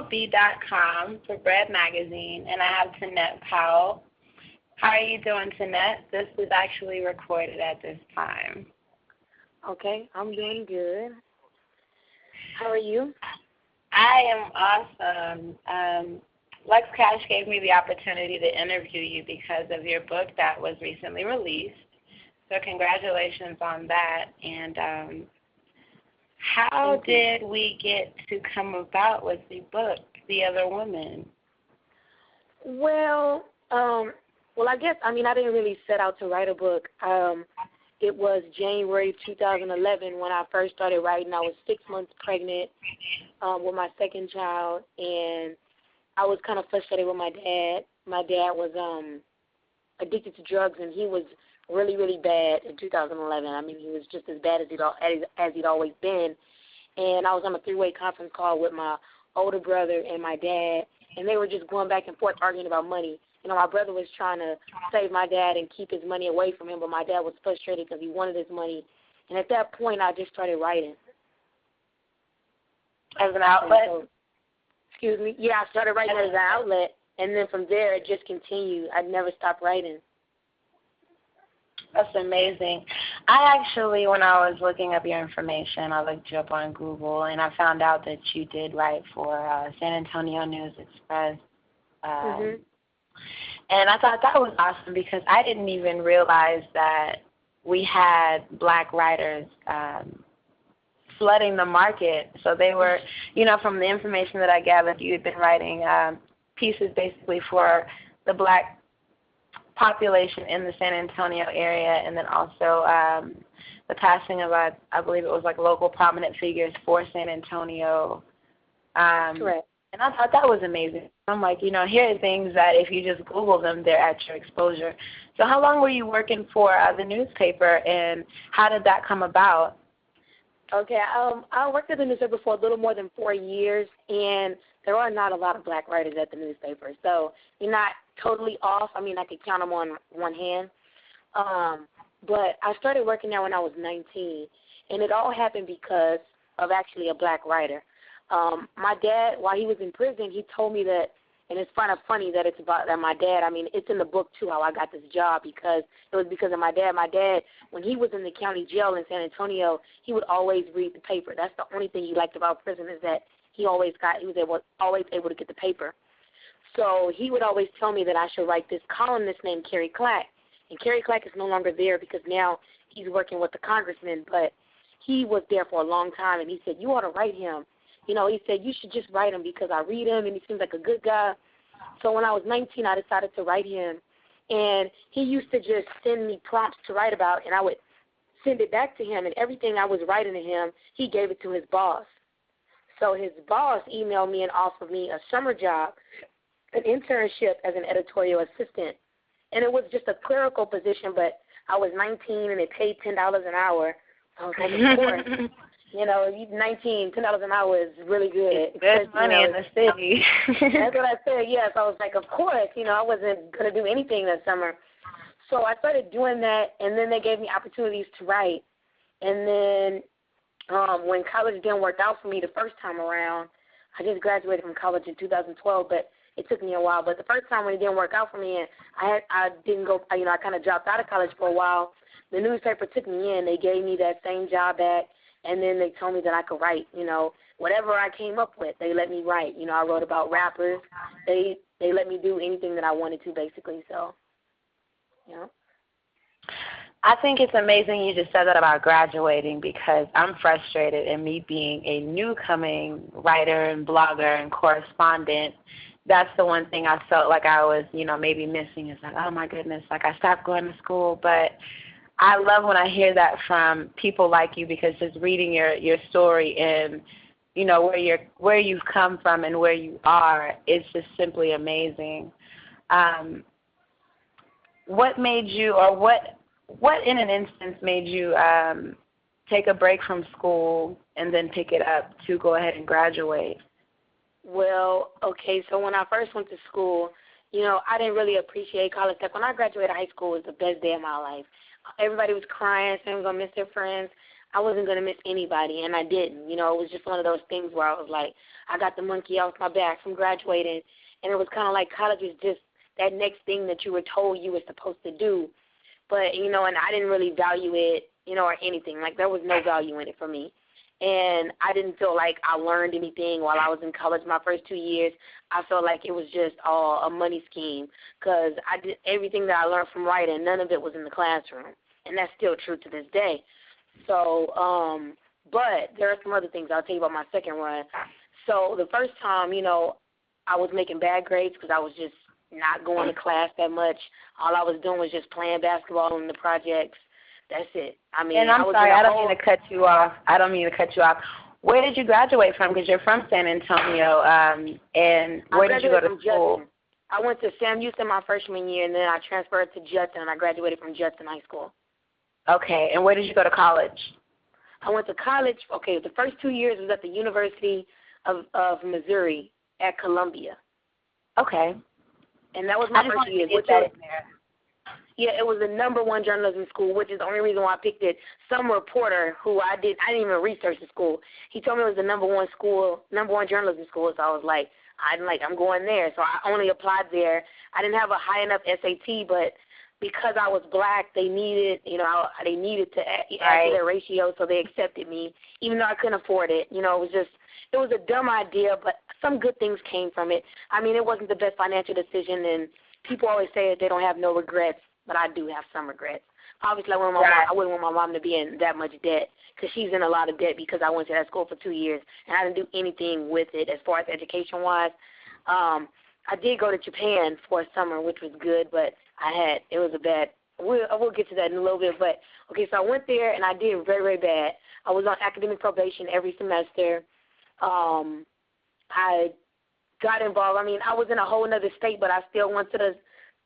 B.R.E.A.D.com for B.R.E.A.D magazine, and I have Tunette Powell. How are you doing, Tunette? This is actually recorded at this time. Okay, I'm doing good. How are you? I am awesome. Lex Cash gave me the opportunity to interview you because of your book that was recently released. So congratulations on that. And how did we get to come about with the book, The Other Woman? Well, I guess, I didn't really set out to write a book. It was January 2011 when I first started writing. I was 6 months pregnant with my second child, and I was kind of frustrated with my dad. My dad was addicted to drugs, and he was really, really bad in 2011. He was just as bad as he'd always been. And I was on a three-way conference call with my older brother and my dad, and they were just going back and forth arguing about money. You know, my brother was trying to save my dad and keep his money away from him, but my dad was frustrated because he wanted his money. And at that point, I just started writing. As an outlet? Excuse me? Yeah, I started writing as an outlet, and then from there it just continued. I never stopped writing. That's amazing. I actually, when I was looking up your information, I looked you up on Google, and I found out that you did write for San Antonio News Express. And I thought that was awesome because I didn't even realize that we had black writers flooding the market. So they were, from the information that I gathered, you had been writing pieces basically for the black population in the San Antonio area, and then also the passing of, I believe it was like local prominent figures for San Antonio. Correct. And I thought that was amazing. I'm like, here are things that if you just Google them, they're at your exposure. So how long were you working for the newspaper, and how did that come about? Okay, I worked at the newspaper for a little more than 4 years, and there are not a lot of black writers at the newspaper. So you're not totally off. I could count them on one hand. But I started working there when I was 19, and it all happened because of actually a black writer. My dad, while he was in prison, he told me that, and it's kind of funny that it's about that my dad, it's in the book too how I got this job, because it was because of my dad. My dad, when he was in the county jail in San Antonio, he would always read the paper. That's the only thing he liked about prison, is that he was always able to get the paper. So he would always tell me that I should write this columnist named Kerry Clack. And Kerry Clack is no longer there because now he's working with the congressman, but he was there for a long time, and he said, you ought to write him. He said, you should just write him because I read him and he seems like a good guy. So when I was 19, I decided to write him. And he used to just send me prompts to write about, and I would send it back to him. And everything I was writing to him, he gave it to his boss. So his boss emailed me and offered me a summer job, an internship as an editorial assistant. And it was just a clerical position, but I was 19 and it paid $10 an hour. So I was like, of course. 19, $10 an hour is really good. There's money in the city. That's what I said, yes. I was like, of course, I wasn't going to do anything that summer. So I started doing that, and then they gave me opportunities to write. And then when college didn't work out for me the first time around, I just graduated from college in 2012, but it took me a while. But the first time when it didn't work out for me, and I didn't go, I kind of dropped out of college for a while, the newspaper took me in. They gave me that same job back. And then they told me that I could write, whatever I came up with, they let me write. I wrote about rappers. They let me do anything that I wanted to, basically. So, I think it's amazing you just said that about graduating, because I'm frustrated, and me being a new-coming writer and blogger and correspondent, that's the one thing I felt like I was, maybe missing. It's like, oh, my goodness, like I stopped going to school, but I love when I hear that from people like you, because just reading your story and, where you've come from and where you are, it's just simply amazing. What made you, or what in an instance made you take a break from school and then pick it up to go ahead and graduate? Well, okay, so when I first went to school, I didn't really appreciate college. Like when I graduated high school, it was the best day of my life. Everybody was crying, saying they were going to miss their friends. I wasn't going to miss anybody, and I didn't. You know, it was just one of those things where I was like, I got the monkey off my back from graduating, and it was kind of like college was just that next thing that you were told you were supposed to do. But, you know, and I didn't really value it, you know, or anything. Like, there was no value in it for me. And I didn't feel like I learned anything while I was in college. My first 2 years, I felt like it was just all a money scheme because I did everything that I learned from writing. None of it was in the classroom, and that's still true to this day. So, but there are some other things I'll tell you about my second run. So the first time, you know, I was making bad grades because I was just not going to class that much. All I was doing was just playing basketball in the projects. That's it. I mean, and I'm sorry, I don't mean to cut you off. Where did you graduate from? Because you're from San Antonio, and where did you go to school? Judson. I went to Sam Houston my freshman year, and then I transferred to Judson, and I graduated from Judson High School. Okay, and where did you go to college? I went to college, the first 2 years was at the University of Missouri at Columbia. Okay. And that was my first year. Yeah, it was the #1 journalism school, which is the only reason why I picked it. Some reporter who I didn't even research the school. He told me it was the #1 journalism school. So I was like, I'm going there. So I only applied there. I didn't have a high enough SAT, but because I was black, they needed, to add to their ratio, so they accepted me, even though I couldn't afford it. You know, it was a dumb idea, but some good things came from it. I mean, it wasn't the best financial decision, and people always say that they don't have no regrets. But I do have some regrets. Obviously, I wouldn't want my mom to be in that much debt because she's in a lot of debt because I went to that school for 2 years, and I didn't do anything with it as far as education-wise. I did go to Japan for a summer, which was good, but it was a bad – we'll get to that in a little bit. But, okay, so I went there, and I did very, very bad. I was on academic probation every semester. I got involved. I mean, I was in a whole other state, but I still went to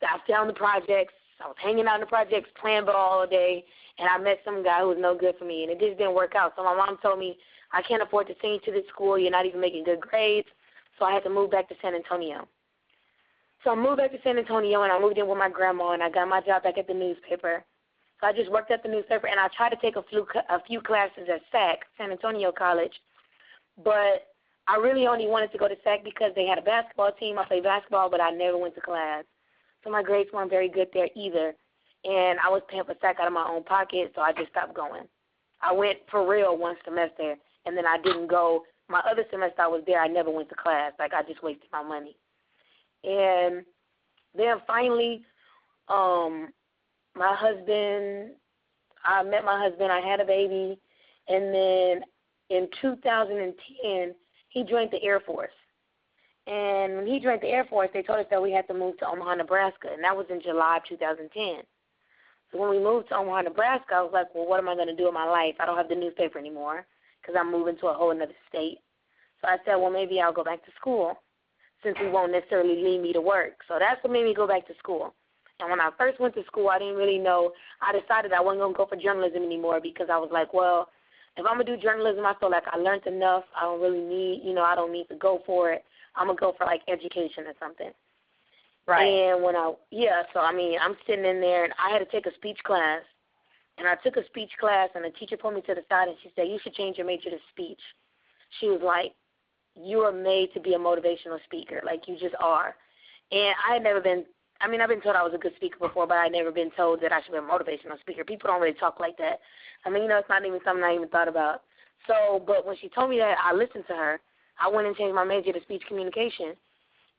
I found the projects. I was hanging out in the projects, playing ball all day, and I met some guy who was no good for me, and it just didn't work out. So my mom told me, I can't afford to send you to this school. You're not even making good grades. So I had to move back to San Antonio. So I moved back to San Antonio, and I moved in with my grandma, and I got my job back at the newspaper. So I just worked at the newspaper, and I tried to take a few classes at SAC, San Antonio College, but I really only wanted to go to SAC because they had a basketball team. I played basketball, but I never went to class. So my grades weren't very good there either. And I was paying for SAC out of my own pocket, so I just stopped going. I went for real one semester, and then I didn't go. My other semester I was there, I never went to class. Like, I just wasted my money. And then finally, I met my husband, I had a baby, and then in 2010, he joined the Air Force. And when he joined the Air Force, they told us that we had to move to Omaha, Nebraska, and that was in July of 2010. So when we moved to Omaha, Nebraska, I was like, well, what am I going to do with my life? I don't have the newspaper anymore because I'm moving to a whole other state. So I said, well, maybe I'll go back to school since he won't necessarily leave me to work. So that's what made me go back to school. And when I first went to school, I didn't really know. I decided I wasn't going to go for journalism anymore because I was like, well, if I'm going to do journalism, I feel like I learned enough. I don't really need, I don't need to go for it. I'm going to go for, like, education or something. Right. And so, I'm sitting in there, and I had to take a speech class. And I took a speech class, and the teacher pulled me to the side, and she said, you should change your major to speech. She was like, you are made to be a motivational speaker. Like, you just are. And I had never been, I've been told I was a good speaker before, but I'd never been told that I should be a motivational speaker. People don't really talk like that. It's not even something I even thought about. So, but when she told me that, I listened to her. I went and changed my major to speech communication.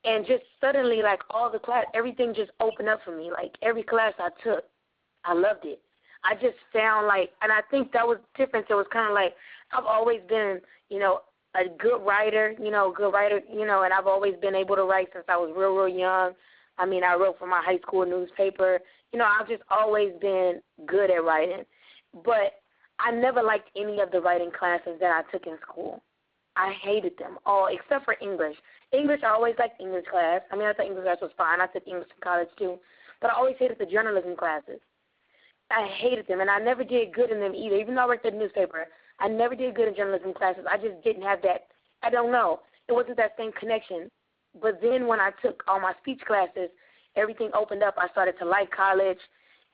And just suddenly, like, all the class, everything just opened up for me. Like, every class I took, I loved it. I just found, like, and I think that was the difference. It was kind of like I've always been, a good writer, and I've always been able to write since I was real, real young. I wrote for my high school newspaper. I've just always been good at writing. But I never liked any of the writing classes that I took in school. I hated them all except for English. English, I always liked English class. I thought English class was fine. I took English in college too. But I always hated the journalism classes. I hated them, and I never did good in them either. Even though I worked at the newspaper, I never did good in journalism classes. I just didn't have that. I don't know. It wasn't that same connection. But then when I took all my speech classes, everything opened up. I started to like college,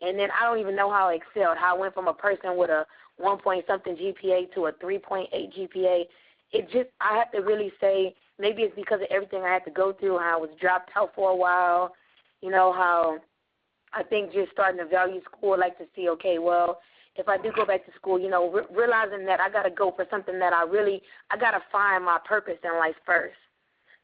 And then I don't even know how I excelled, how I went from a person with a 1-point-something GPA to a 3.8 GPA. It just, I have to really say, maybe it's because of everything I had to go through, how I was dropped out for a while, how I think just starting to value school, like to see, okay, well, if I do go back to school, realizing that I got to go for something that I got to find my purpose in life first.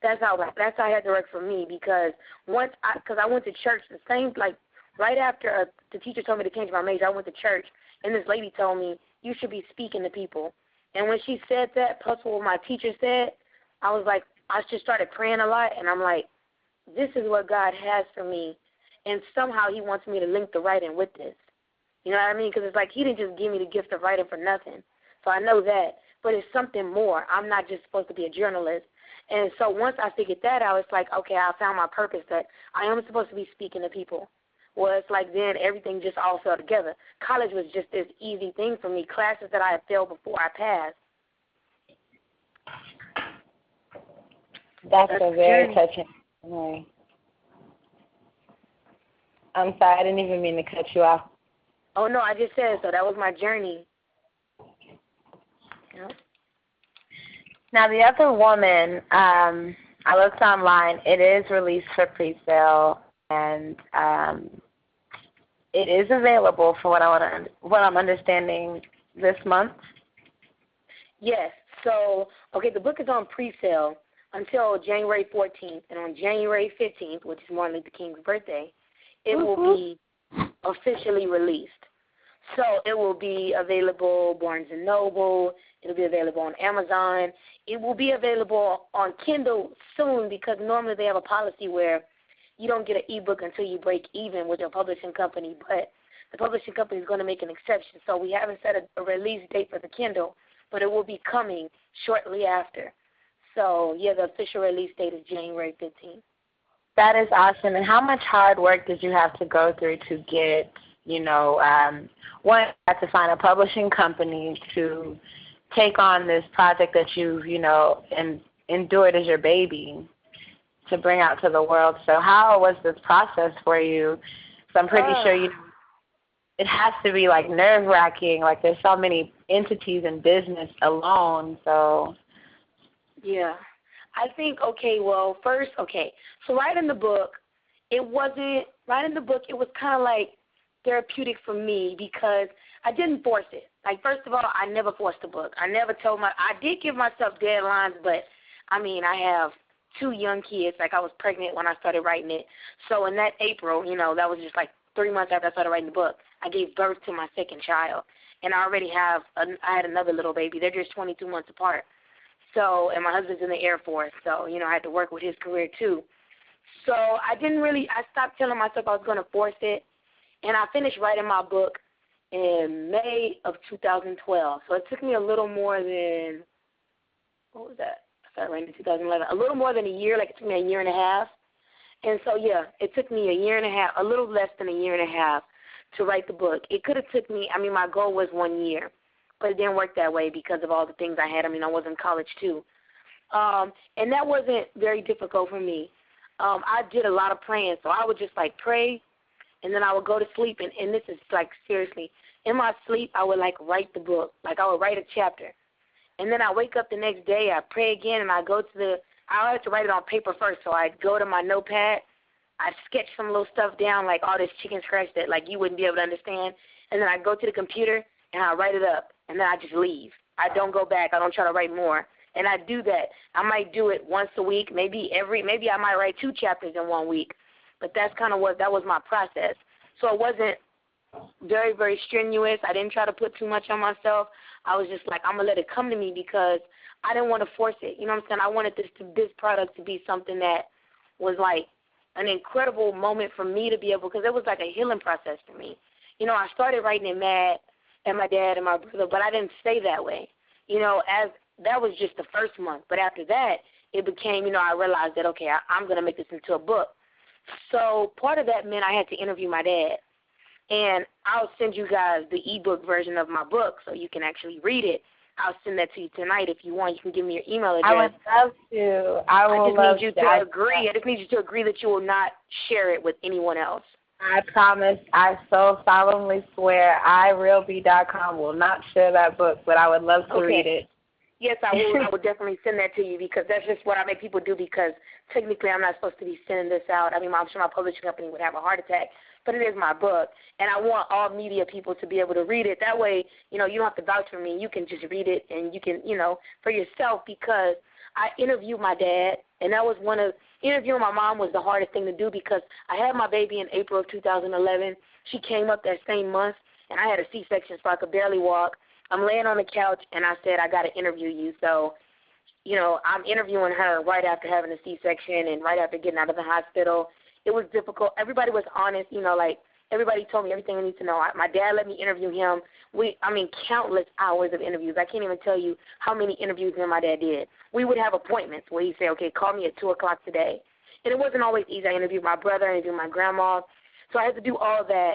That's how it had to work for me, because because I went to church the same, like right after the teacher told me to change my major, I went to church, and this lady told me, you should be speaking to people. And when she said that, plus what my teacher said, I was like, I just started praying a lot, and I'm like, this is what God has for me, and somehow he wants me to link the writing with this. You know what I mean? Because it's like he didn't just give me the gift of writing for nothing. So I know that. But it's something more. I'm not just supposed to be a journalist. And so once I figured that out, it's like, okay, I found my purpose, that I am supposed to be speaking to people. Well, it's like then everything just all fell together. College was just this easy thing for me, classes that I had failed before I passed. That's a very touching story. I'm sorry, I didn't even mean to cut you off. Oh, no, I just said so. That was my journey. Yep. Now, the other woman, I looked online. It is released for pre-sale, and it is available for what I'm understanding this month. Yes. So, okay, the book is on pre-sale until January 14th, and on January 15th, which is Martin Luther King's birthday, it will be officially released. So it will be available Barnes & Noble. It will be available on Amazon. It will be available on Kindle soon, because normally they have a policy where you don't get an ebook until you break even with your publishing company, but the publishing company is going to make an exception. So we haven't set a release date for the Kindle, but it will be coming shortly after. So, yeah, the official release date is January 15th. That is awesome. And how much hard work did you have to go through to get, one, you had to find a publishing company to take on this project that you've, endured as your baby to bring out to the world. So how was this process for you? So I'm pretty sure, it has to be, like, nerve-wracking. Like, there's so many entities in business alone, so. Yeah. I think, so writing the book, it was kind of like therapeutic for me, because I didn't force it. Like, first of all, I never forced a book. I did give myself deadlines, but, I have 2 young kids. Like, I was pregnant when I started writing it. So in that April, that was just like 3 months after I started writing the book, I gave birth to my second child. And I already I had another little baby. They're just 22 months apart. So, and my husband's in the Air Force, so, I had to work with his career too. So I stopped telling myself I was going to force it, and I finished writing my book in May of 2012. So it took me a little more than, what was that? I started writing in 2011. A little more than a year, like it took me a year and a half. And so, yeah, it took me a year and a half, a little less than a year and a half to write the book. It could have took me, my goal was 1 year. But it didn't work that way because of all the things I had. I was in college too. And that wasn't very difficult for me. I did a lot of praying. So I would just, pray, and then I would go to sleep. And this is, seriously, in my sleep, I would, write the book. I would write a chapter. And then I wake up the next day, I pray again, and I had to write it on paper first. So I'd go to my notepad. I'd sketch some little stuff down, like all this chicken scratch that, you wouldn't be able to understand. And then I'd go to the computer, and I'd write it up. And then I just leave. I don't go back. I don't try to write more. And I do that. I might do it once a week. Maybe I might write 2 chapters in 1 week. But that's kind of that was my process. So it wasn't very, very strenuous. I didn't try to put too much on myself. I was just like, I'm going to let it come to me, because I didn't want to force it. You know what I'm saying? I wanted this product to be something that was an incredible moment for me to be able, because it was a healing process for me. I started writing it mad at my dad and my brother, but I didn't stay that way. As that was just the first month. But after that, it became, I realized that, okay, I'm going to make this into a book. So part of that meant I had to interview my dad. And I'll send you guys the ebook version of my book so you can actually read it. I'll send that to you tonight if you want. You can give me your email address. I would love to. I just need you to agree. I just need you to agree that you will not share it with anyone else. I promise, I so solemnly swear, irealb.com will not share that book, but I would love to read it. Yes, I will. I will definitely send that to you because that's just what I make people do because technically I'm not supposed to be sending this out. I mean, I'm sure my publishing company would have a heart attack, but it is my book, and I want all media people to be able to read it. That way, you don't have to vouch for me. You can just read it, and you can, for yourself because I interviewed my dad, and that was interviewing my mom was the hardest thing to do because I had my baby in April of 2011. She came up that same month, and I had a C-section, so I could barely walk. I'm laying on the couch, and I said, I got to interview you. So, I'm interviewing her right after having a C-section and right after getting out of the hospital. It was difficult. Everybody was honest, everybody told me everything I need to know. My dad let me interview him. Countless hours of interviews. I can't even tell you how many interviews me and my dad did. We would have appointments where he'd say, okay, call me at 2 o'clock today. And it wasn't always easy. I interviewed my brother, I interviewed my grandma. So I had to do all that.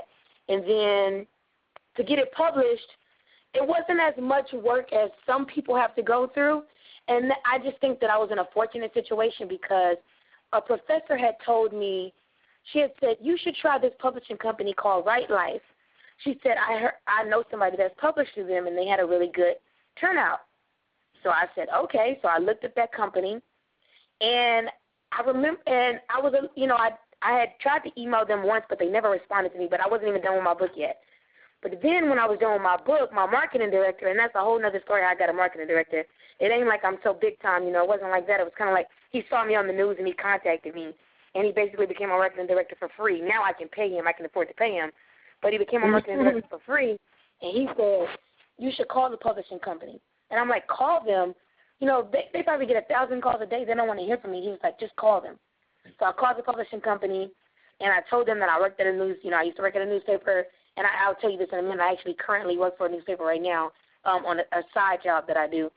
And then to get it published, it wasn't as much work as some people have to go through. And I just think that I was in a fortunate situation because a professor had told me, she had said, you should try this publishing company called Right Life. She said, I know somebody that's published through them, and they had a really good turnout. So I said, okay. So I looked at that company, and I remember, and I was, I had tried to email them once, but they never responded to me, but I wasn't even done with my book yet. But then when I was done with my book, my marketing director, and that's a whole other story, I got a marketing director. It ain't like I'm so big time, it wasn't like that. It was kind of like he saw me on the news and he contacted me, and he basically became my marketing director for free. Now I can pay him. I can afford to pay him. But he became my marketing director for free, and he said, you should call the publishing company. And I'm like, call them? They probably get 1,000 calls a day. They don't want to hear from me. He was like, just call them. So I called the publishing company, and I told them that I worked at a I used to work at a newspaper. And I'll tell you this in a minute. I actually currently work for a newspaper right now on a side job that I do.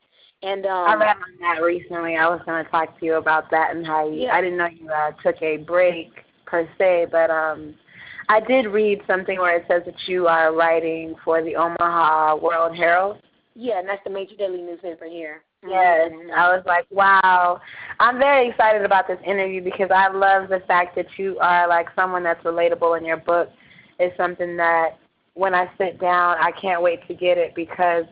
And I read on that recently. I was going to talk to you about that and how I didn't know you took a break per se, but I did read something where it says that you are writing for the Omaha World Herald. Yeah, and that's the major daily newspaper here. Yes, I was like, wow. I'm very excited about this interview because I love the fact that you are like someone that's relatable in your book. Is something that when I sit down, I can't wait to get it because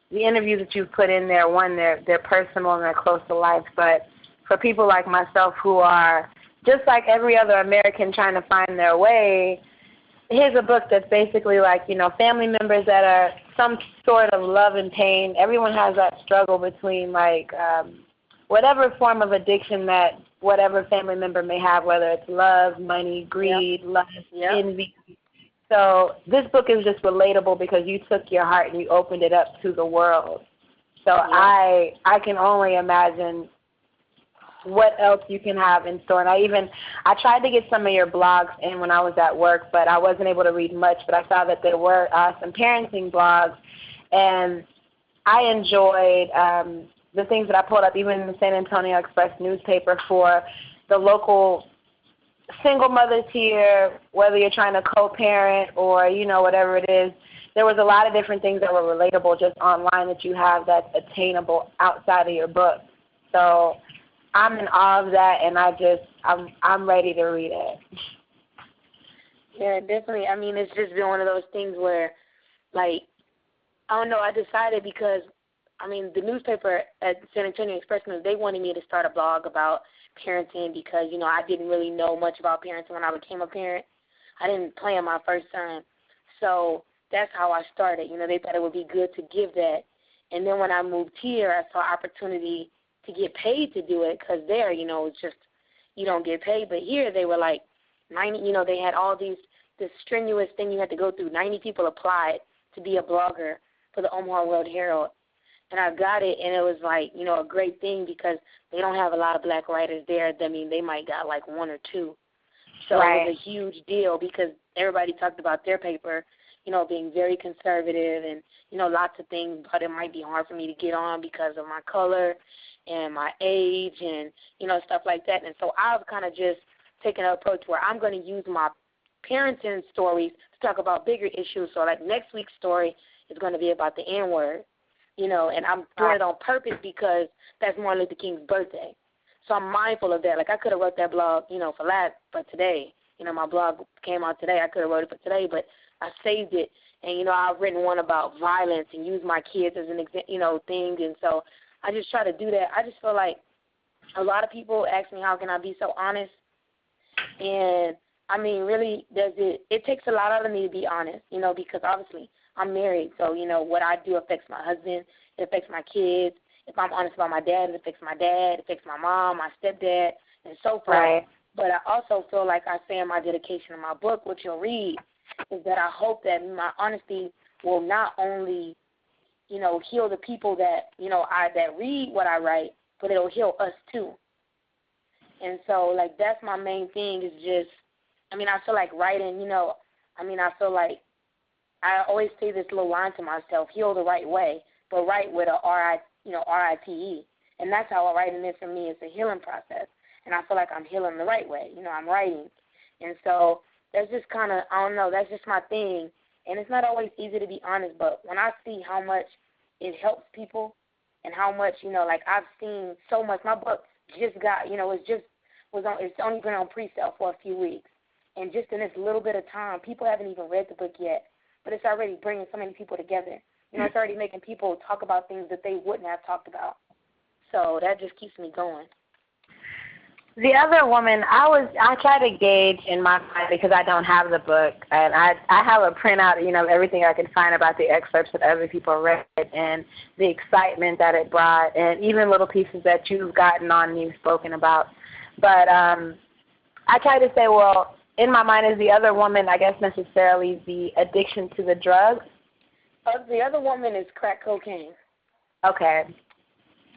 the interviews that you've put in there, one, they're personal and they're close to life, but for people like myself who are just like every other American trying to find their way, here's a book that's basically like, family members that are some sort of love and pain. Everyone has that struggle between like whatever form of addiction that whatever family member may have, whether it's love, money, greed, lust, envy. So this book is just relatable because you took your heart and you opened it up to the world. So I can only imagine what else you can have in store. And I tried to get some of your blogs in when I was at work, but I wasn't able to read much. But I saw that there were some parenting blogs, and I enjoyed the things that I pulled up, even in the San Antonio Express newspaper for the local single mothers here, whether you're trying to co-parent or, whatever it is. There was a lot of different things that were relatable just online that you have that's attainable outside of your book. So I'm in awe of that, and I'm ready to read it. Yeah, definitely. I mean, it's just been one of those things where, like, I don't know, I decided because, the newspaper at San Antonio Express, they wanted me to start a blog about parenting because, I didn't really know much about parenting when I became a parent. I didn't plan my first son. So that's how I started. They thought it would be good to give that. And then when I moved here, I saw opportunity to get paid to do it because there, it's just you don't get paid. But here they were like 90, they had all this strenuous thing you had to go through. 90 people applied to be a blogger for the Omaha World Herald. And I got it, and it was like, a great thing because they don't have a lot of black writers there. They might got like one or two. So It was a huge deal because everybody talked about their paper, being very conservative and, lots of things, but it might be hard for me to get on because of my color and my age and, stuff like that. And so I've kind of just taken an approach where I'm going to use my parenting stories to talk about bigger issues. So like next week's story is going to be about the N-word. And I'm doing it on purpose because that's Martin Luther King's birthday. So I'm mindful of that. Like I could have wrote that blog, for today, my blog came out today. I could have wrote it for today, but I saved it. And, I've written one about violence and used my kids as an thing. And so I just try to do that. I just feel like a lot of people ask me how can I be so honest. And, I mean, really, it takes a lot out of me to be honest, because obviously I'm married. So, what I do affects my husband. It affects my kids. If I'm honest about my dad, it affects my dad. It affects my mom, my stepdad, and so forth. Right. But I also feel like I say in my dedication of my book, which you'll read, is that I hope that my honesty will not only, heal the people that, that read what I write, but it'll heal us too. And so, like, that's my main thing is just, I feel like writing, I feel like I always say this little line to myself, heal the right way, but write with a R-I-T-E. And that's how writing is for me. It's a healing process. And I feel like I'm healing the right way. I'm writing. And so that's just kind of, I don't know, that's just my thing. And it's not always easy to be honest, but when I see how much it helps people and how much, like I've seen so much. My book just got, it's only been on pre-sale for a few weeks. And just in this little bit of time, people haven't even read the book yet, but it's already bringing so many people together. It's already making people talk about things that they wouldn't have talked about. So that just keeps me going. The other woman, I try to gauge in my mind because I don't have the book, and I have a printout, everything I can find about the excerpts that other people read and the excitement that it brought, and even little pieces that you've gotten on and you've spoken about. But I try to say, well, in my mind is the other woman, I guess necessarily the addiction to the drugs? The other woman is crack cocaine. Okay.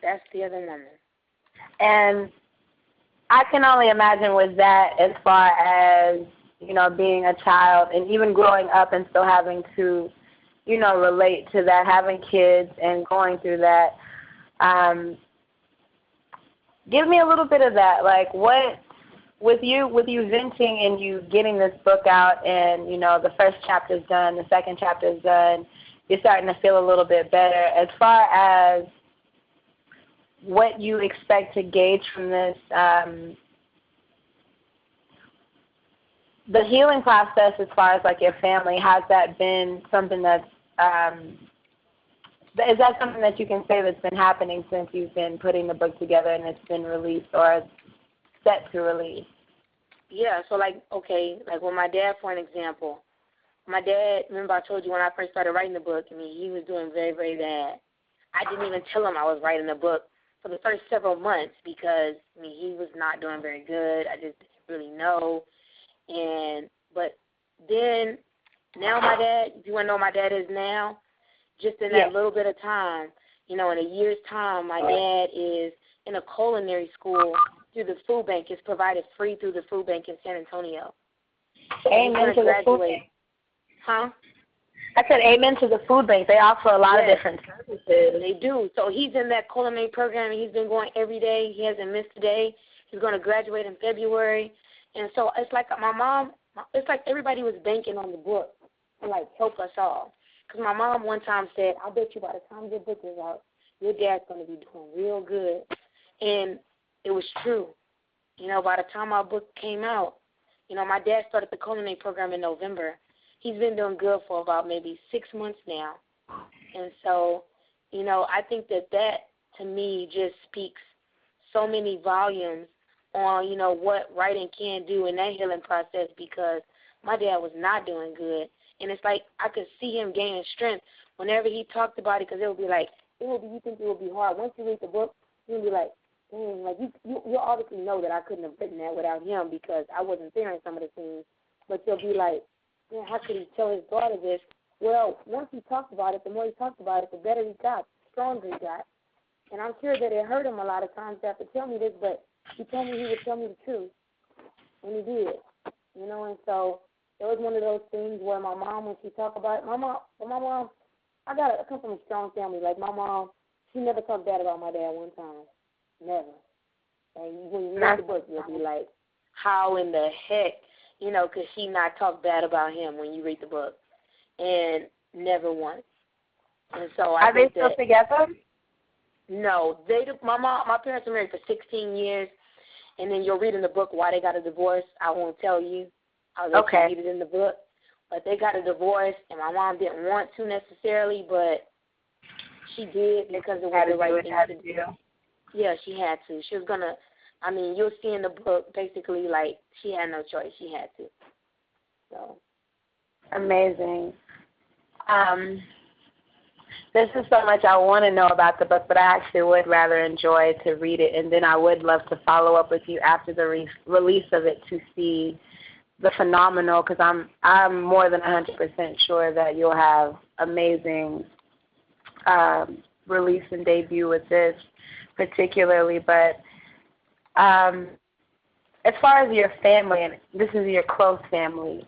That's the other woman. And I can only imagine with that as far as, being a child and even growing up and still having to, relate to that, having kids and going through that. Give me a little bit of that. Like what, with you venting and you getting this book out and, the first chapter's done, the second chapter's done, you're starting to feel a little bit better. As far as what you expect to gauge from this, the healing process as far as like your family, has that been something that's, is that something that you can say that's been happening since you've been putting the book together and it's been released or set to release? Yeah, so like with my dad, for an example, my dad, remember I told you when I first started writing the book, he was doing very, very bad. I didn't even tell him I was writing the book for the first several months because, he was not doing very good. I just didn't really know. But then, now my dad, if you want to know what my dad is now, just in that little bit of time, in a year's time, my dad is in a culinary school through the food bank. It's provided free through the food bank in San Antonio. Amen to the food bank. Huh? I said amen to the food bank. They offer a lot of different services. They do. So he's in that culinary program, and he's been going every day. He hasn't missed a day. He's going to graduate in February. And so it's like my mom, it's like everybody was banking on the book to, help us all. Because my mom one time said, I bet you by the time your book is out, your dad's going to be doing real good. And it was true. By the time our book came out, my dad started the culinary program in November. He's been doing good for about maybe 6 months now. And so, I think that to me just speaks so many volumes on, what writing can do in that healing process because my dad was not doing good. And it's like I could see him gaining strength whenever he talked about it because it would be like, you think it would be hard. Once you read the book, you'll be like, dang, you obviously know that I couldn't have written that without him because I wasn't there in some of the scenes. But you'll be like, how could he tell his daughter this? Well, once he talked about it, the more he talked about it, the better he got, the stronger he got. And I'm sure that it hurt him a lot of times to have to tell me this, but he told me he would tell me the truth, and he did. And so it was one of those things where my mom, when she talked about it, my mom, I come from a strong family. Like my mom, she never talked bad about my dad one time, never. And when you read the book, you'll be like, how in the heck? Could she not talk bad about him when you read the book? And never once. And so Are they still together? No. My parents were married for 16 years, and then you'll read in the book why they got a divorce. I won't tell you. Although Okay. she needed in the book. But they got a divorce, and my mom didn't want to necessarily, but she did because it was the right thing to do. Yeah, she had to. She was going to, I mean, you'll see in the book, basically, like, she had no choice. She had to. So. Amazing. This is so much I want to know about the book, but I actually would rather enjoy to read it, and then I would love to follow up with you after the release of it to see the phenomenal, because I'm more than 100% sure that you'll have amazing release and debut with this particularly. But as far as your family, and this is your close family,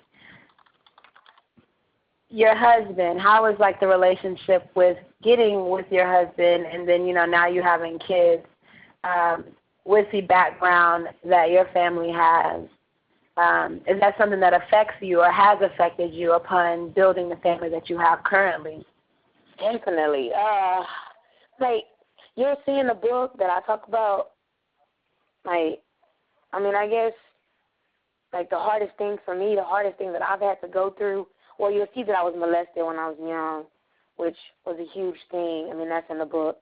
your husband, how is like the relationship with getting with your husband, and then now you having kids, with the background that your family has? Is that something that affects you or has affected you upon building the family that you have currently? Definitely. Like, you'll see in the book that I talk about, like, I mean, I guess, like, the hardest thing for me, the hardest thing that I've had to go through, well, you'll see that I was molested when I was young, which was a huge thing. I mean, that's in the book.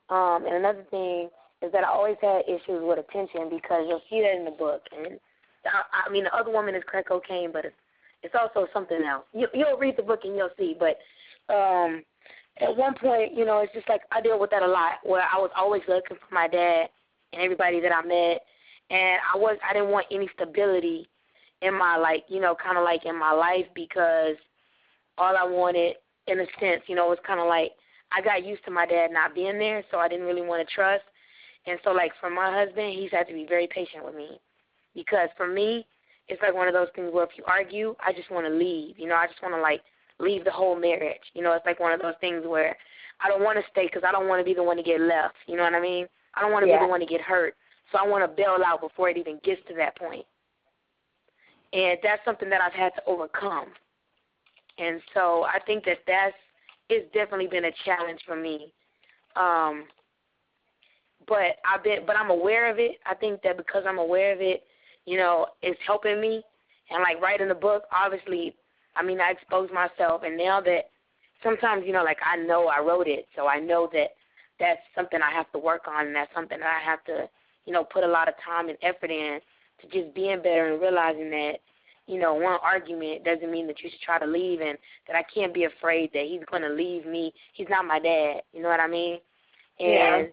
And another thing is that I always had issues with attention, because you'll see that in the book. And I mean, the other woman is crack cocaine, but it's also something else. You'll read the book and you'll see. But at one point, it's just like I deal with that a lot, where I was always looking for my dad and everybody that I met, and I didn't want any stability in my, like, kind of like in my life, because all I wanted, in a sense, was kind of like I got used to my dad not being there, so I didn't really want to trust. And so, like, for my husband, he's had to be very patient with me. Because for me, it's like one of those things where if you argue, I just want to leave. I just want to, like, leave the whole marriage. It's like one of those things where I don't want to stay because I don't want to be the one to get left. You know what I mean? I don't want to be the one to get hurt. So I want to bail out before it even gets to that point. And that's something that I've had to overcome. And so I think that it's definitely been a challenge for me. But I'm aware of it. I think that because I'm aware of it, it's helping me. And, like, writing the book, obviously, I mean, I exposed myself. And now that sometimes, like, I know I wrote it, so I know that that's something I have to work on, and that's something that I have to, put a lot of time and effort in, to just being better and realizing that, one argument doesn't mean that you should try to leave, and that I can't be afraid that he's going to leave me. He's not my dad. You know what I mean? And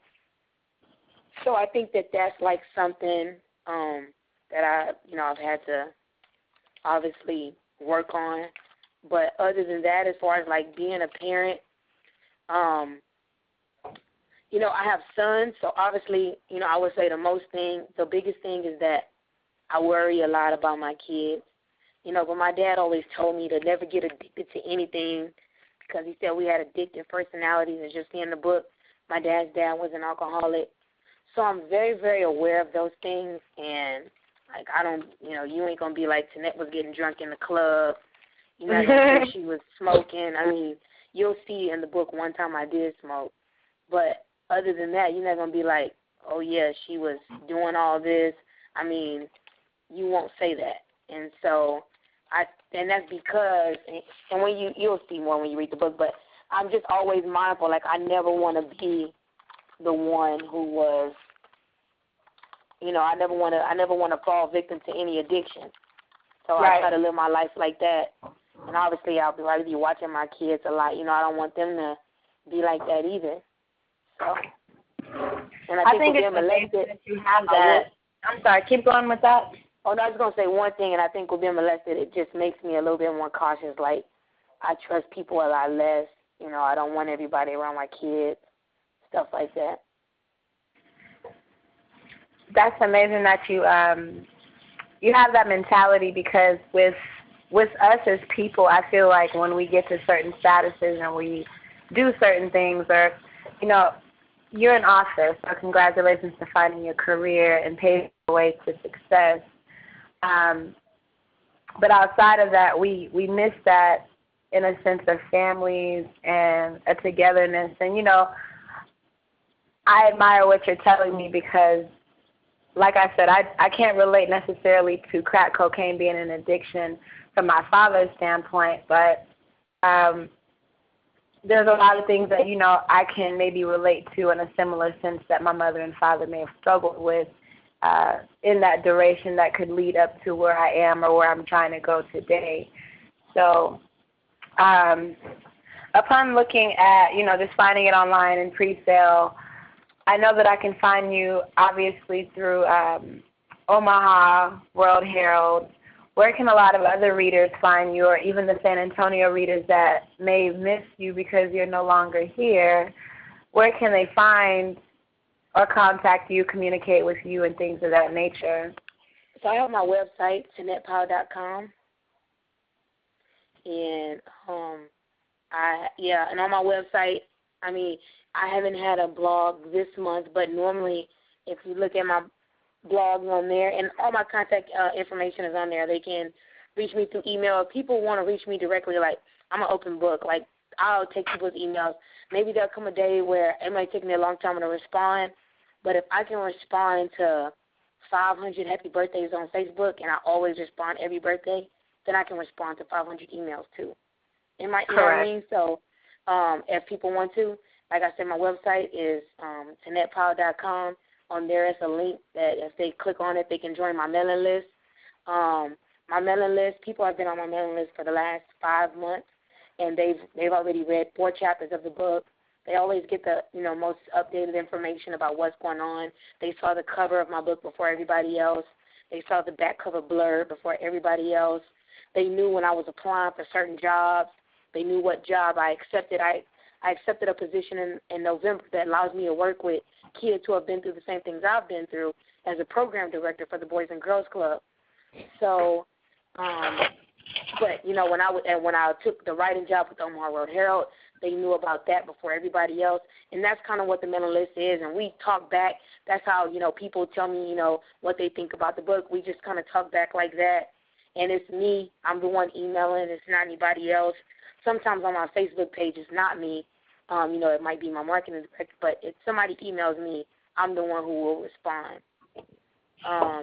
so I think that that's, like, something that I've had to obviously work on. But other than that, as far as, like, being a parent, I have sons, so obviously, I would say the biggest thing is that I worry a lot about my kids. But my dad always told me to never get addicted to anything, because he said we had addictive personalities. As you'll see in the book, my dad's dad was an alcoholic. So I'm very, very aware of those things, and, like, I don't, you ain't going to be like Tunette was getting drunk in the club. You're not going to say she was smoking. I mean, you'll see in the book one time I did smoke. But other than that, you're not going to be like, oh, yeah, she was doing all this. I mean, you won't say that. And so, and that's because, and when you'll see more when you read the book, but I'm just always mindful, like, I never want to be the one who was, I never want to fall victim to any addiction. So I try to live my life like that. And obviously I'll be watching my kids a lot. I don't want them to be like that either. So, and I think it's amazing that you have that. I'm sorry, keep going with that. Oh, no, I was going to say one thing, and I think with being molested, it just makes me a little bit more cautious. Like, I trust people a lot less. I don't want everybody around my kids, stuff like that. That's amazing that you have that mentality, because with us as people, I feel like when we get to certain statuses and we do certain things, or, you're an author, so congratulations to finding your career and paving the way to success. But outside of that, we miss that, in a sense, of families and a togetherness. And, I admire what you're telling me, because like I said, I can't relate necessarily to crack cocaine being an addiction from my father's standpoint, but there's a lot of things that, I can maybe relate to in a similar sense that my mother and father may have struggled with in that duration that could lead up to where I am or where I'm trying to go today. So upon looking at, just finding it online in pre-sale, I know that I can find you obviously through Omaha, World Herald. Where can a lot of other readers find you, or even the San Antonio readers that may miss you because you're no longer here? Where can they find or contact you, communicate with you, and things of that nature? So I have my website, TunettePowell.com, and and on my website, I haven't had a blog this month, but normally if you look at my blog on there, and all my contact information is on there. They can reach me through email. If people want to reach me directly, like, I'm an open book. Like, I'll take people's emails. Maybe there'll come a day where it might take me a long time to respond, but if I can respond to 500 happy birthdays on Facebook, and I always respond every birthday, then I can respond to 500 emails too. You know what I mean? So if people want to, like I said, my website is TunettePowell.com. On there is a link that if they click on it, they can join my mailing list. My mailing list, people have been on my mailing list for the last 5 months, and they've already read 4 chapters of the book. They always get the most updated information about what's going on. They saw the cover of my book before everybody else. They saw the back cover blurb before everybody else. They knew when I was applying for certain jobs. They knew what job I accepted. I accepted a position in November that allows me to work with kids who have been through the same things I've been through as a program director for the Boys and Girls Club. So, but when I took the writing job with the Omaha World Herald, they knew about that before everybody else, and that's kind of what the mailing list is. And we talk back. That's how people tell me what they think about the book. We just kind of talk back like that. And it's me. I'm the one emailing. It's not anybody else. Sometimes on my Facebook page, it's not me. It might be my marketing director, but if somebody emails me, I'm the one who will respond.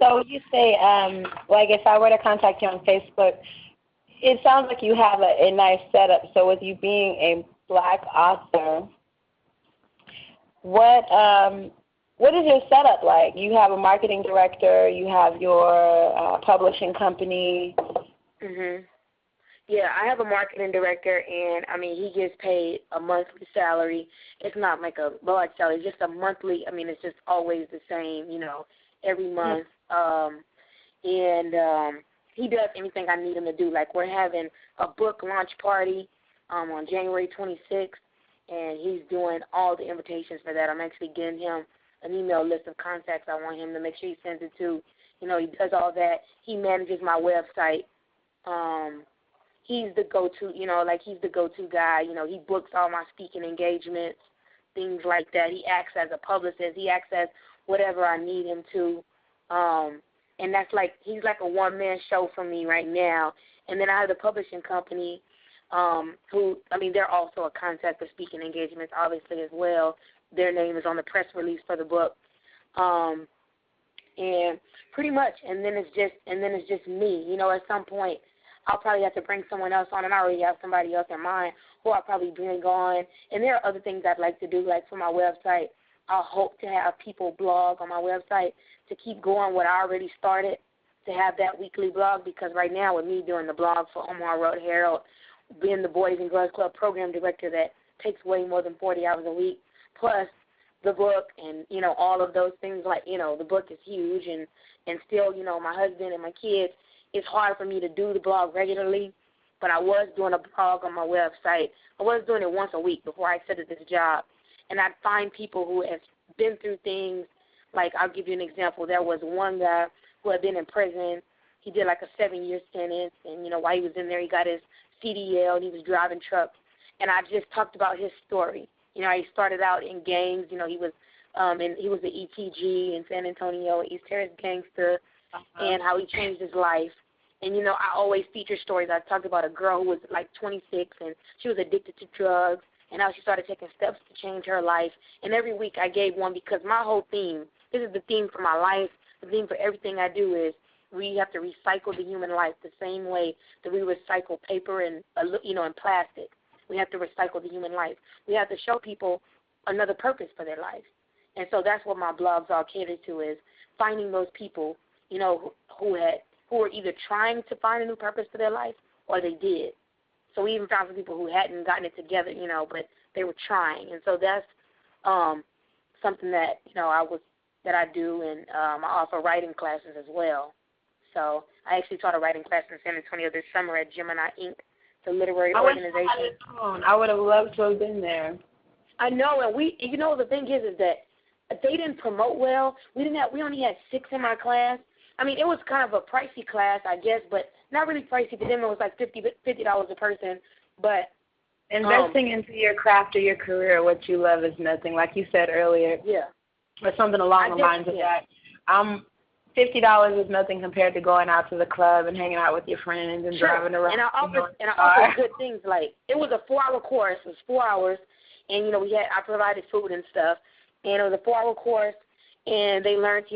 So you say, like if I were to contact you on Facebook, it sounds like you have a nice setup. So with you being a Black author, what is your setup like? You have a marketing director, you have your publishing company. Mhm. Yeah, I have a marketing director, and he gets paid a monthly salary. It's not like a large salary, it's just a monthly. It's just always the same, every month. He does anything I need him to do. Like, we're having a book launch party on January 26th, and he's doing all the invitations for that. I'm actually getting him an email list of contacts I want him to make sure he sends it to. He does all that. He manages my website. He's the go-to, he's the go-to guy. He books all my speaking engagements, things like that. He acts as a publicist. He acts as whatever I need him to. And that's he's like a one-man show for me right now. And then I have the publishing company who, they're also a contact for speaking engagements, obviously, as well. Their name is on the press release for the book. And pretty much, and then it's just me. At some point, I'll probably have to bring someone else on, and I already have somebody else in mind who I'll probably bring on. And there are other things I'd like to do, like for my website. I hope to have people blog on my website to keep going what I already started, to have that weekly blog, because right now with me doing the blog for Omaha World Herald, being the Boys and Girls Club program director, that takes way more than 40 hours a week, plus the book and, all of those things. The book is huge, and still, my husband and my kids, it's hard for me to do the blog regularly, but I was doing a blog on my website. I was doing it once a week before I accepted this job, and I'd find people who have been through things. Like, I'll give you an example. There was one guy who had been in prison. He did like a 7-year sentence, and, while he was in there, he got his CDL, and he was driving trucks. And I just talked about his story. He started out in gangs. He was he was the ETG in San Antonio, East Terrace gangster, and how he changed his life. And, I always feature stories. I talked about a girl who was like 26, and she was addicted to drugs, and how she started taking steps to change her life. And every week I gave one, because my whole theme, this is the theme for my life, the thing for everything I do is we have to recycle the human life the same way that we recycle paper and, and plastic. We have to recycle the human life. We have to show people another purpose for their life. And so that's what my blogs all cater to, is finding those people, who are either trying to find a new purpose for their life or they did. So we even found some people who hadn't gotten it together, but they were trying. And so that's something that, I do, and I offer writing classes as well. So I actually taught a writing class in San Antonio this summer at Gemini Inc., the literary organization. I would have loved to have been there. I know, and the thing is that they didn't promote well. We only had 6 in my class. I mean, it was kind of a pricey class, I guess, but not really pricey. For them, it was like $50 a person. But investing into your craft or your career, what you love, is nothing. Like you said earlier, or something along the lines of that. $50 is nothing compared to going out to the club and hanging out with your friends and driving around. And I offered good things. Like, it was a 4-hour course. It was 4 hours, and I provided food and stuff. And it was a 4-hour course, and they learned,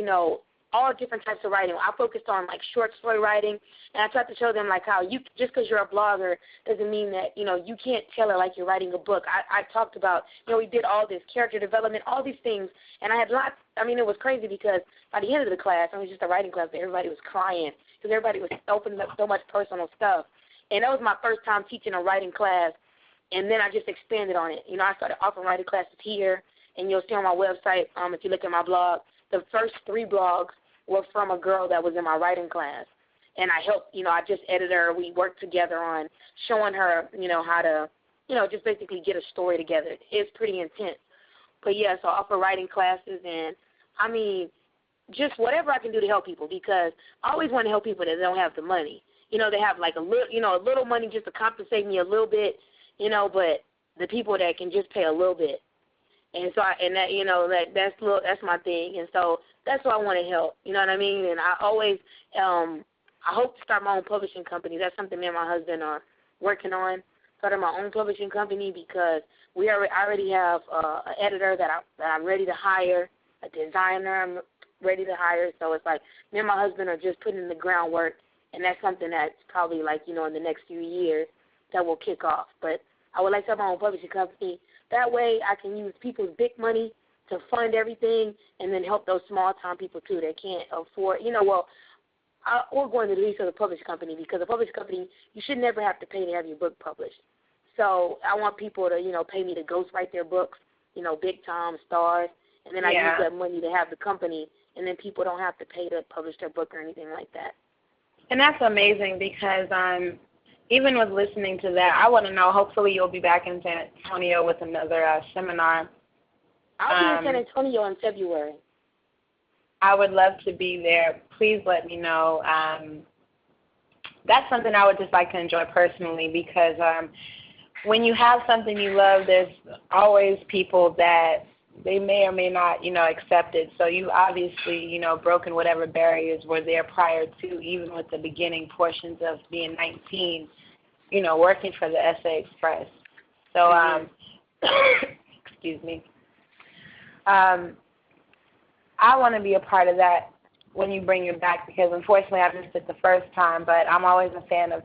all different types of writing. I focused on, like, short story writing, and I tried to show them, like, how just because you're a blogger doesn't mean that, you can't tell it like you're writing a book. I talked about, we did all this character development, all these things, and I had lots. I mean, it was crazy because by the end of the class, it was just a writing class, but everybody was crying because everybody was opening up so much personal stuff. And that was my first time teaching a writing class, and then I just expanded on it. I started offering writing classes here, and you'll see on my website, if you look at my blog, the first 3 blogs were from a girl that was in my writing class. And I helped, I just edited her. We worked together on showing her, how to, just basically get a story together. It's pretty intense. But, yeah, so I offer writing classes, and, I mean, just whatever I can do to help people, because I always want to help people that don't have the money. They have, like, a little money just to compensate me a little bit, but the people that can just pay a little bit. And so, that's my thing. And so that's what I want to help. You know what I mean? And I always, I hope to start my own publishing company. That's something me and my husband are working on. Starting my own publishing company, because I already have an editor that I'm ready to hire, a designer I'm ready to hire. So it's like me and my husband are just putting in the groundwork, and that's something that's probably like, in the next few years that will kick off. But I would like to have my own publishing company. That way I can use people's big money to fund everything, and then help those small-time people, too, that can't afford, we're going to the lease of the publishing company, because a publishing company, you should never have to pay to have your book published. So I want people to, pay me to ghostwrite their books, big-time stars, and then I use that money to have the company, and then people don't have to pay to publish their book or anything like that. And that's amazing, because even with listening to that, I want to know, hopefully you'll be back in San Antonio with another seminar. I'll be in San Antonio in February. I would love to be there. Please let me know. That's something I would just like to enjoy personally, because when you have something you love, there's always people that they may or may not, accept it. So you obviously, broken whatever barriers were there prior to, even with the beginning portions of being 19, working for the Essay Express. So, excuse me. I want to be a part of that when you bring it back, because unfortunately I missed it the first time, but I'm always a fan of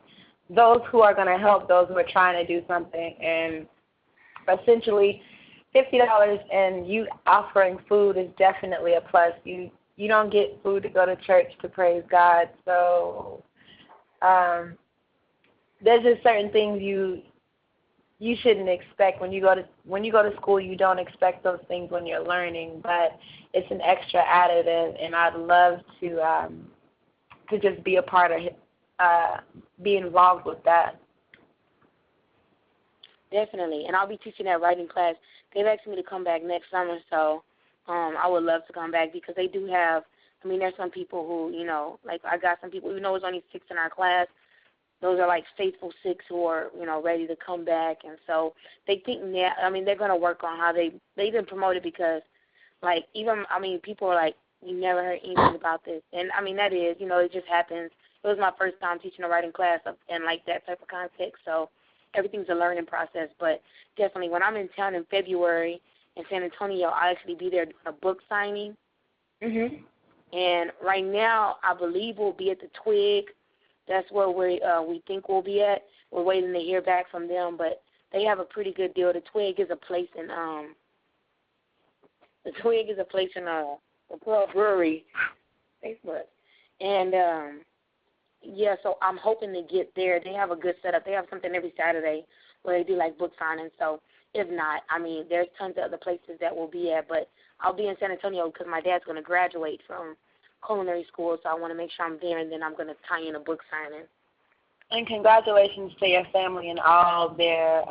those who are going to help those who are trying to do something. And essentially $50 and you offering food is definitely a plus. You don't get food to go to church to praise God, so there's just certain things you shouldn't expect when you go to school. You don't expect those things when you're learning, but it's an extra additive, and I'd love to just be a part of be involved with that. Definitely, and I'll be teaching that writing class. They've asked me to come back next summer, so I would love to come back, because they do have, there's some people who, like I got some people, even though it's only 6 in our class, those are like faithful 6 who are, ready to come back. And so they think that, they're going to work on how they've been promoted, because, like, people are like, you never heard anything about this. And, that is, it just happens. It was my first time teaching a writing class in, like, that type of context. So everything's a learning process. But definitely when I'm in town in February in San Antonio, I'll actually be there doing a book signing. Mhm. And right now, I believe we'll be at the Twig. That's where we think we'll be at. We're waiting to hear back from them, but they have a pretty good deal. The Twig is a place in the Pearl Brewery, Facebook, and yeah. So I'm hoping to get there. They have a good setup. They have something every Saturday where they do like book signings. So if not, I mean, there's tons of other places that we'll be at, but I'll be in San Antonio because my dad's going to graduate from culinary school, so I want to make sure I'm there, and then I'm going to tie in a book signing. And congratulations to your family and all their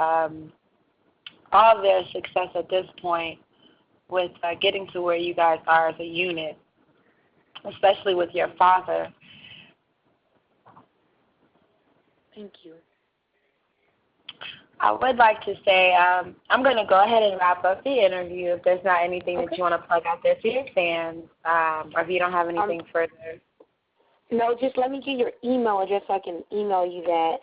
success at this point with getting to where you guys are as a unit, especially with your father. Thank you. I would like to say I'm going to go ahead and wrap up the interview if there's not anything that you want to plug out there to your fans, or if you don't have anything further. No, just let me get your email address so I can email you that.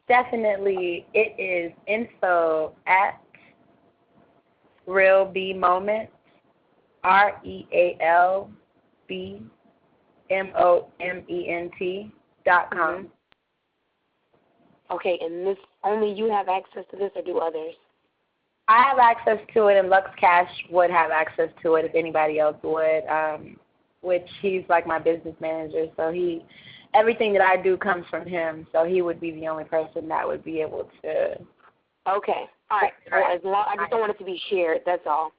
Definitely. It is info@realbmoment, REALBMOMENT.com. Okay, and this only you have access to this, or do others? I have access to it, and Lux Cash would have access to it if anybody else would, which he's like my business manager, so everything that I do comes from him, so he would be the only person that would be able to. Okay, all right. Well, I just don't want it to be shared, that's all.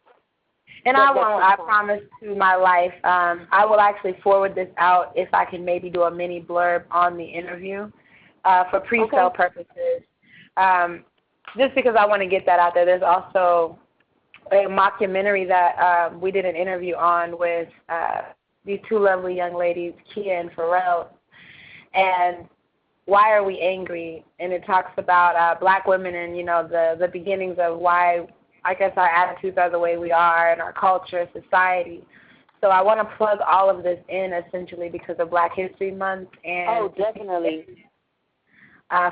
And I won't, I promise to my life. I will actually forward this out if I can maybe do a mini blurb on the interview. For pre-sale purposes, just because I want to get that out there. There's also a mockumentary that we did an interview on with these two lovely young ladies, Kia and Pharrell, and Why Are We Angry? And it talks about black women and, you know, the beginnings of why, I guess, our attitudes are the way we are and our culture, society. So I want to plug all of this in, essentially, because of Black History Month. And oh, definitely.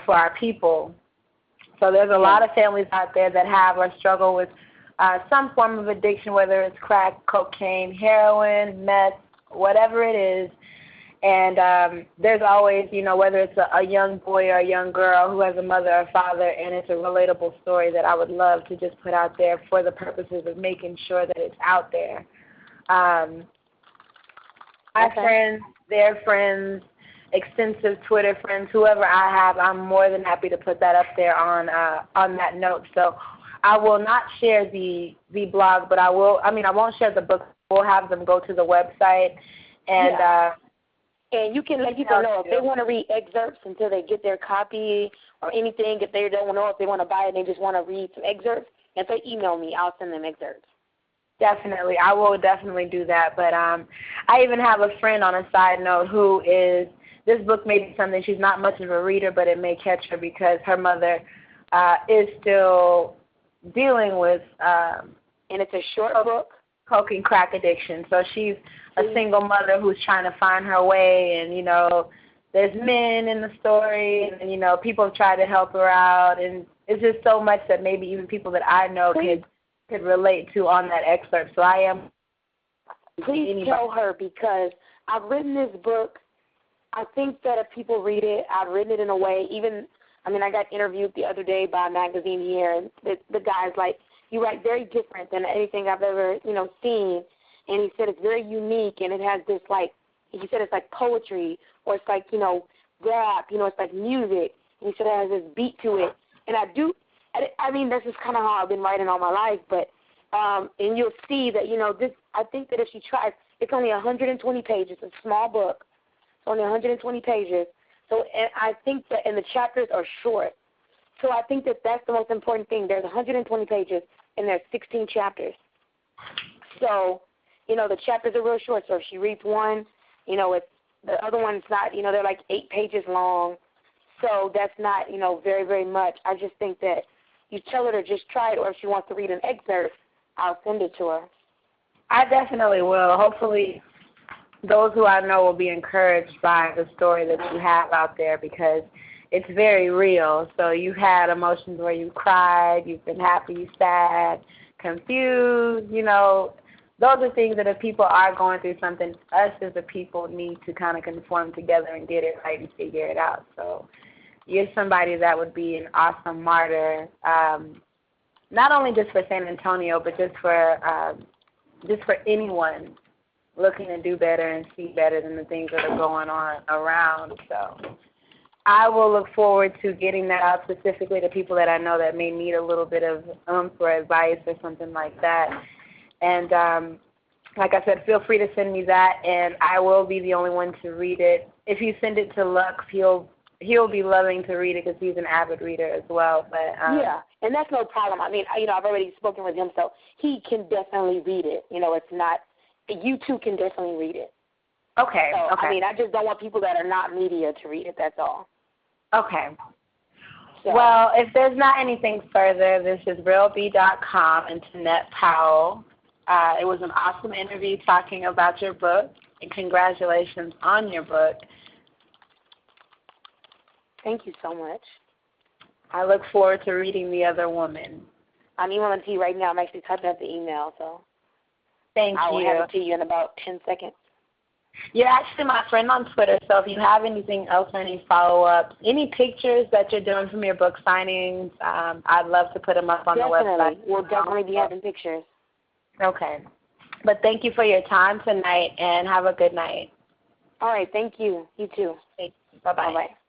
For our people. So there's a lot of families out there that have or struggle with some form of addiction, whether it's crack, cocaine, heroin, meth, whatever it is. And there's always, you know, whether it's a young boy or a young girl who has a mother or father, and it's a relatable story that I would love to just put out there for the purposes of making sure that it's out there. My friends, their friends, extensive Twitter friends, whoever I have, I'm more than happy to put that up there on that note. So I will not share the blog, but I won't share the book. We'll have them go to the website. And and you can let people know if they want to read excerpts until they get their copy or anything. If they don't know if they want to buy it and they just want to read some excerpts, if they email me, I'll send them excerpts. Definitely. I will definitely do that. But I even have a friend on a side note who is, this book may be something, she's not much of a reader, but it may catch her because her mother is still dealing with, and it's a short book, coke and crack addiction. So she's a single mother who's trying to find her way, and, you know, there's men in the story, and, you know, people have tried to help her out, and it's just so much that maybe even people that I know could relate to on that excerpt. So I am. Please tell her, because I've written this book. I think that if people read it, I've written it in a way, I got interviewed the other day by a magazine here, and the guy's like, you write very different than anything I've ever, seen. And he said it's very unique, and it has this, he said it's like poetry, or it's like, rap, it's like music. And he said it has this beat to it. And that's just kind of how I've been writing all my life. But, and you'll see that, I think that if she tries, it's only 120 pages, it's a small book. It's only 120 pages. So and I think that, and the chapters are short. So I think that that's the most important thing. There's 120 pages, and there's 16 chapters. So, the chapters are real short. So if she reads one, it's, the other one's not, they're like 8 pages long. So that's not, very, very much. I just think that you tell her to just try it, or if she wants to read an excerpt, I'll send it to her. I definitely will. Hopefully those who I know will be encouraged by the story that you have out there, because it's very real. So you've had emotions where you cried, you've been happy, sad, confused, those are things that if people are going through something, us as a people need to kind of conform together and get it right and figure it out. So you're somebody that would be an awesome martyr, not only just for San Antonio, but just for anyone looking to do better and see better than the things that are going on around. So I will look forward to getting that out specifically to people that I know that may need a little bit of or advice or something like that. And like I said, feel free to send me that, and I will be the only one to read it. If you send it to Lux, he'll be loving to read it because he's an avid reader as well. But yeah, and that's no problem. I mean, I've already spoken with him, so he can definitely read it. It's not – you two can definitely read it. Okay, so, okay. I mean, I just don't want people that are not media to read it, that's all. Okay. So. Well, if there's not anything further, this is B.R.E.A.D and Tunette Powell. It was an awesome interview talking about your book, and congratulations on your book. Thank you so much. I look forward to reading The Other Woman. I'm emailing it to you right now. I'm actually typing up the email, so Thank you. I'll have it to you in about 10 seconds. You're actually my friend on Twitter, so if you have anything else or any follow-ups, any pictures that you're doing from your book signings, I'd love to put them up on the website. We'll definitely be having pictures. Okay. But thank you for your time tonight, and have a good night. All right. Thank you. You too. Thank you. Bye-bye. Bye-bye.